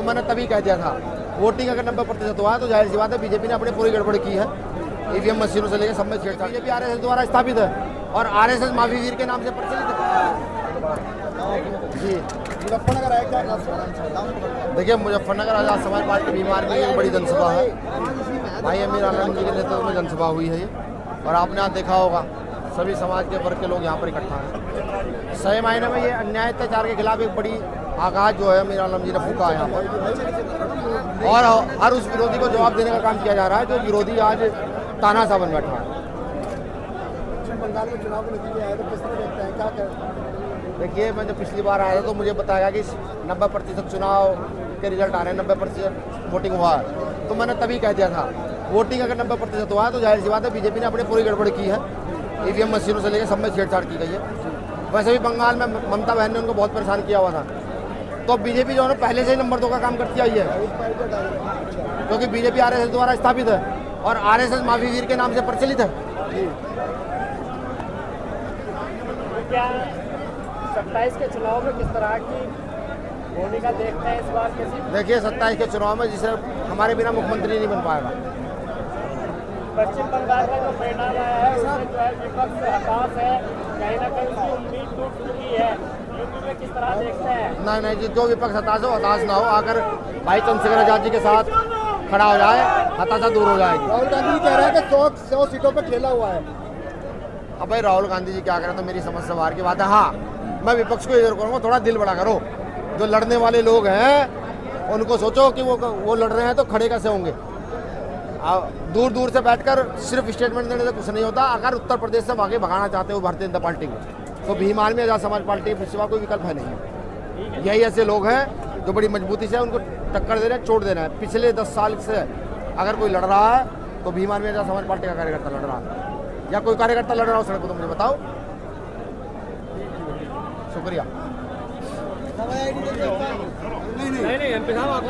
मैंने तभी कह दिया था वोटिंग अगर 90% हुआ है तो जाहिर सी बात है बीजेपी ने अपनी पूरी गड़बड़ की है। ईवीएम मशीनों से लेकर सब में छेड़छाड़। बीजेपी आरएसएस द्वारा स्थापित है और आरएसएस माफी वीर के नाम से प्रचलित है। जी मुजफ्फरनगर है क्या? देखिए, मुजफ्फरनगर आजाद समाज पार्टी बीमार में एक बड़ी जनसभा है। भाई अमीर आलम जी के नेतृत्व में जनसभा हुई है ये, और आपने आज देखा होगा सभी समाज के वर्ग के लोग यहाँ पर इकट्ठा हैं। सही मायने में ये अन्याय अत्याचार के खिलाफ एक बड़ी आगाज जो है अमीर आलम जी ने फूका है यहाँ पर, और हर उस विरोधी को जवाब देने का काम किया जा रहा है जो विरोधी आज तानाशाह बन बैठा है। बंगाल में चुनाव के नतीजे आए तो किस तरह देखते हैं, क्या कहते? देखिए, मैं जब पिछली बार आया था तो मुझे बताया कि 90% चुनाव के रिजल्ट आ रहे हैं, 90% वोटिंग हुआ है। तो मैंने तभी कह दिया था वोटिंग अगर 90% हुआ है तो जाहिर सी बात है बीजेपी ने अपनी पूरी गड़बड़ की है। ईवीएम मशीनों से लेकर सब में छेड़छाड़ की गई है। वैसे भी बंगाल में ममता बहन ने उनको बहुत परेशान किया हुआ था, तो बीजेपी जो है पहले से ही नंबर 2 का काम करती आई है, क्योंकि बीजेपी आरएसएस द्वारा स्थापित है और आरएसएस माफी वीर के नाम से प्रचलित है। क्या 27 के चुनाव में किस तरह की भूमिका देखते हैं इस बार? कैसी? देखिए, 27 के चुनाव में जिसे हमारे बिना मुख्यमंत्री नहीं बन पाएगा। पश्चिम बंगाल में जो परिणाम आया है उसमें जो है विपक्ष हताश है, कहीं ना कहीं उसकी उम्मीद टूट चुकी है। यूपी में किस तरह देखते हैं? नहीं जी, जो विपक्ष हताश हो हताश ना हो, आकर भाई चंद्रशेखर आजाद जी के साथ खड़ा हो जाए, हताशा दूर हो जाएगी। राहुल गांधी जी कह रहे हैं कि 100 सीटों पर खेला हुआ है। अब भाई राहुल गांधी जी क्या करें तो मेरी समझ से बाहर की बात है। हाँ, मैं विपक्ष को ये जरूर करूँगा, थोड़ा दिल बड़ा करो। जो लड़ने वाले लोग हैं उनको सोचो कि वो लड़ रहे हैं तो खड़े कैसे होंगे। दूर दूर से बैठकर सिर्फ स्टेटमेंट देने से कुछ नहीं होता। अगर उत्तर प्रदेश से आगे भगाना चाहते हो भारतीय जनता पार्टी को तो भीम आर्मी आजाद समाज पार्टी के सिवा कोई विकल्प है नहीं। यही ऐसे लोग हैं जो बड़ी मजबूती से उनको टक्कर दे रहे हैं, चोट दे रहे हैं। पिछले 10 साल से अगर कोई लड़ रहा है तो भीम आर्मी आजाद समाज पार्टी का कार्यकर्ता लड़ रहा है, या कोई कार्यकर्ता लड़ रहा हो सड़क को तो मुझे बताओ। शुक्रिया। नहीं एमपी साहब आपको